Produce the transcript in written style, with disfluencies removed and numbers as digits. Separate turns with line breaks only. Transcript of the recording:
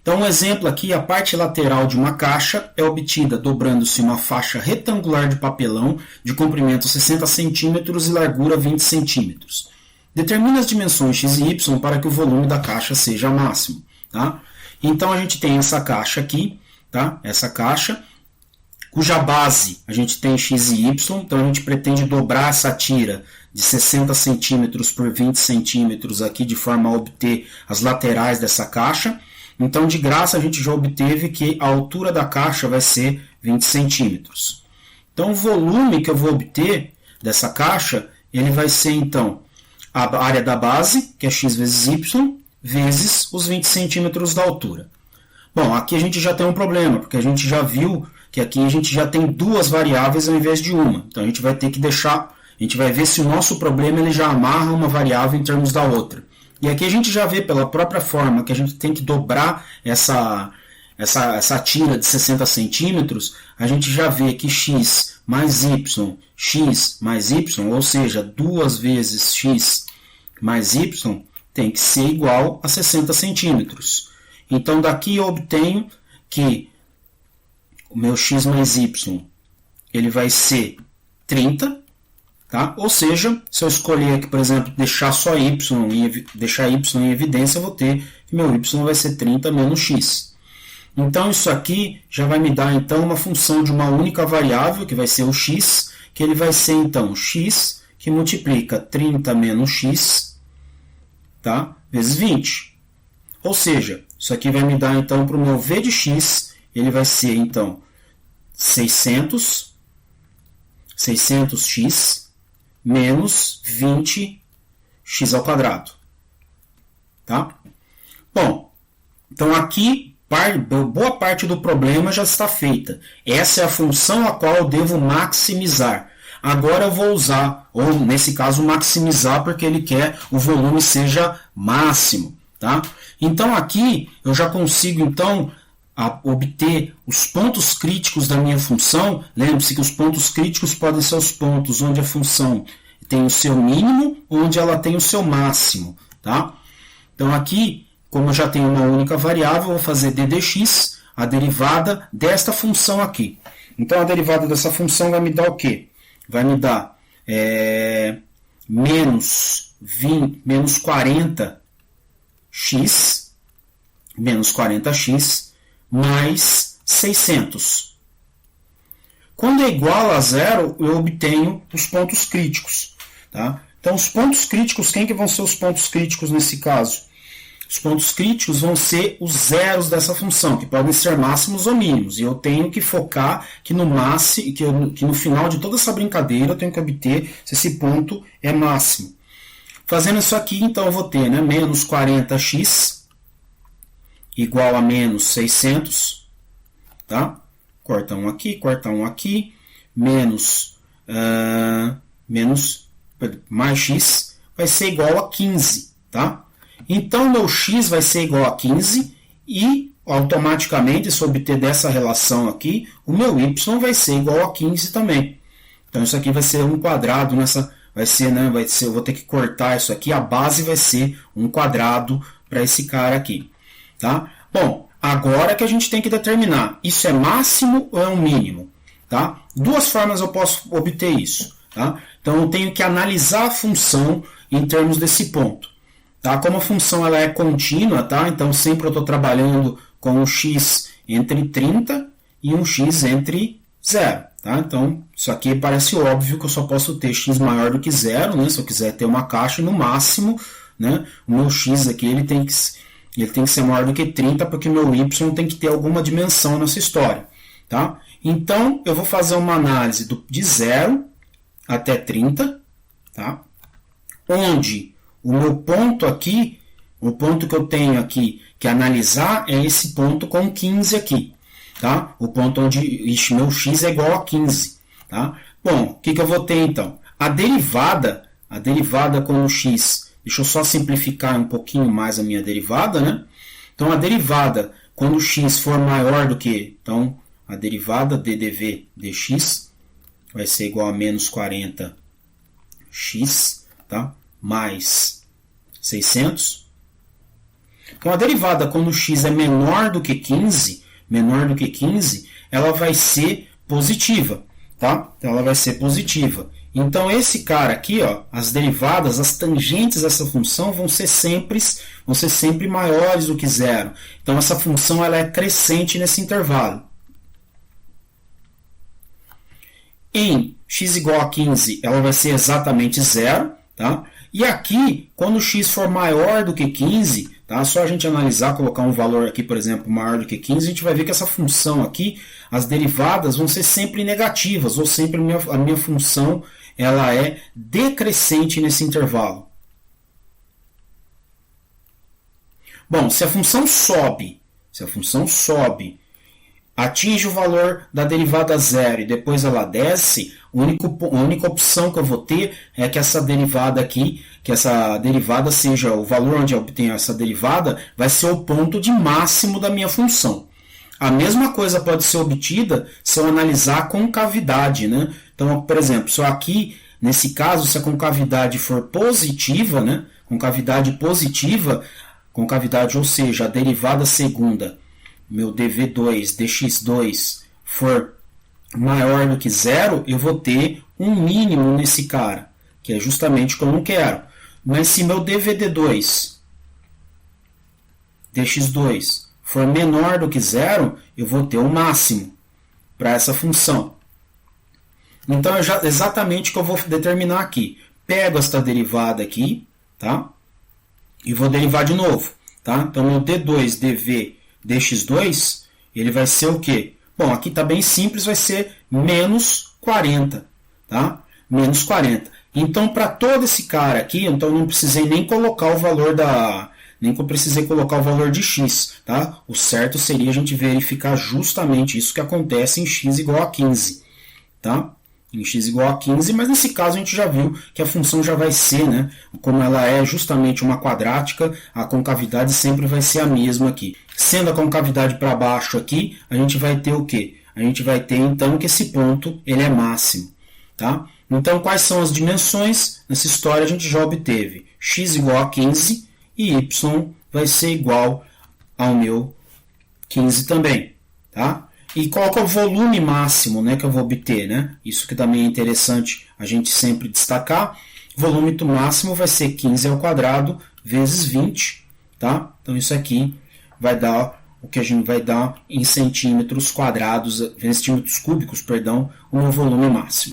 Então, um exemplo aqui, a parte lateral de uma caixa é obtida dobrando-se uma faixa retangular de papelão de comprimento 60 cm e largura 20 cm. Determine as dimensões x e y para que o volume da caixa seja máximo. Tá? Então, a gente tem essa caixa aqui, tá? Essa caixa, cuja base a gente tem x e y, então a gente pretende dobrar essa tira de 60 cm por 20 cm aqui, de forma a obter as laterais dessa caixa. Então, de graça, a gente já obteve que a altura da caixa vai ser 20 centímetros. Então, o volume que eu vou obter dessa caixa, ele vai ser, então, a área da base, que é x vezes y, vezes os 20 centímetros da altura. Bom, aqui a gente já tem um problema, porque a gente já viu que aqui a gente já tem duas variáveis ao invés de uma. Então, a gente vai ter que deixar, a gente vai ver se o nosso problema ele já amarra uma variável em termos da outra. E aqui a gente já vê pela própria forma que a gente tem que dobrar essa tira de 60 centímetros, a gente já vê que x mais y, ou seja, 2 vezes x mais y, tem que ser igual a 60 centímetros. Então, daqui eu obtenho que o meu x mais y ele vai ser 30. Tá? Ou seja, se eu escolher aqui, por exemplo, deixar só y em evidência, eu vou ter que meu y vai ser 30 menos x. Então, isso aqui já vai me dar então, uma função de uma única variável, que vai ser o x, que ele vai ser então x, que multiplica 30 menos x, tá? Vezes 20. Ou seja, isso aqui vai me dar então, para o meu v de x, ele vai ser então 600x menos 20x ao quadrado. Tá? Bom, então aqui boa parte do problema já está feita. Essa é a função a qual eu devo maximizar. Agora eu vou usar, ou nesse caso maximizar, porque ele quer o volume seja máximo. Tá? Então aqui eu já consigo então obter os pontos críticos da minha função. Lembre-se que os pontos críticos podem ser os pontos onde a função tem o seu mínimo, onde ela tem o seu máximo. Tá? Então aqui, como eu já tenho uma única variável, eu vou fazer d dx, a derivada desta função aqui. Então a derivada dessa função vai me dar o quê? Vai me dar menos 40x mais 600. Quando é igual a zero, eu obtenho os pontos críticos. Tá? Então, os pontos críticos, quem que vão ser os pontos críticos nesse caso? Os pontos críticos vão ser os zeros dessa função, que podem ser máximos ou mínimos. E eu tenho que focar que no final de toda essa brincadeira eu tenho que obter se esse ponto é máximo. Fazendo isso aqui, então eu vou ter menos 40x igual a menos 600, tá? Corta um aqui, menos mais x vai ser igual a 15, tá? Então, meu x vai ser igual a 15 e, automaticamente, se eu obter dessa relação aqui, o meu y vai ser igual a 15 também. Então, isso aqui vai ser um quadrado nessa... eu vou ter que cortar isso aqui, a base vai ser um quadrado para esse cara aqui. Tá? Bom, agora que a gente tem que determinar, isso é máximo ou é um mínimo? Tá? Duas formas eu posso obter isso. Tá? Então, eu tenho que analisar a função em termos desse ponto. Tá? Como a função ela é contínua, tá? Então sempre eu estou trabalhando com um x entre 30 e um x entre 0. Tá? Então, isso aqui parece óbvio que eu só posso ter x maior do que 0, né? Se eu quiser ter uma caixa, no máximo, né? O meu x aqui ele tem que ser maior do que 30, porque meu y tem que ter alguma dimensão nessa história. Tá? Então, eu vou fazer uma análise de 0 até 30, tá? Onde o meu ponto aqui, o ponto que eu tenho aqui que analisar é esse ponto com 15 aqui. Tá? O ponto onde meu x é igual a 15. Tá? Bom, o que eu vou ter então? A derivada com o x, deixa eu só simplificar um pouquinho mais a minha derivada, né? Então, a derivada, quando o x for maior do que, então, a derivada ddv dx vai ser igual a menos 40x, tá? Mais 600. Então a derivada quando x é menor do que 15, ela vai ser positiva, tá? Então ela vai ser positiva. Então esse cara aqui, ó, as derivadas, as tangentes dessa função vão ser sempre maiores do que zero. Então essa função ela é crescente nesse intervalo. Em x igual a 15, ela vai ser exatamente zero, tá? E aqui, quando x for maior do que 15, tá? Só a gente analisar, colocar um valor aqui, por exemplo, maior do que 15, a gente vai ver que essa função aqui, as derivadas vão ser sempre negativas, ou sempre a minha função ela é decrescente nesse intervalo. Bom, se a função sobe, atinge o valor da derivada zero e depois ela desce, a única opção que eu vou ter é que essa derivada aqui, que essa derivada seja o valor onde eu obtenho essa derivada, vai ser o ponto de máximo da minha função. A mesma coisa pode ser obtida se eu analisar a concavidade, né? Então, por exemplo, se eu aqui, nesse caso, se a concavidade for positiva, né? Concavidade, ou seja, a derivada segunda, meu dv2 dx2 for maior do que zero, eu vou ter um mínimo nesse cara, que é justamente o que eu não quero. Mas se meu dvd2 dx2 for menor do que zero, eu vou ter o máximo para essa função. Então é exatamente o que eu vou determinar aqui. Pego esta derivada aqui, tá? E vou derivar de novo, tá? Então meu d2 dv dx2, ele vai ser o quê? Bom, aqui está bem simples, vai ser menos 40, tá? Menos 40. Então, para todo esse cara aqui, então eu não precisei nem colocar o valor de x, tá? O certo seria a gente verificar justamente isso que acontece em x igual a 15, tá? Em x igual a 15, mas nesse caso a gente já viu que a função já vai ser, né? Como ela é justamente uma quadrática, a concavidade sempre vai ser a mesma aqui. Sendo a concavidade para baixo aqui, a gente vai ter o quê? A gente vai ter então que esse ponto ele é máximo, tá? Então quais são as dimensões? Nessa história a gente já obteve x igual a 15 e y vai ser igual ao meu 15 também, tá? E qual que é o volume máximo, né, que eu vou obter, né? Isso que também é interessante a gente sempre destacar. O volume máximo vai ser 15 ao quadrado vezes 20, tá? Então isso aqui vai dar o que a gente vai dar em centímetros quadrados, centímetros cúbicos, perdão, o meu volume máximo.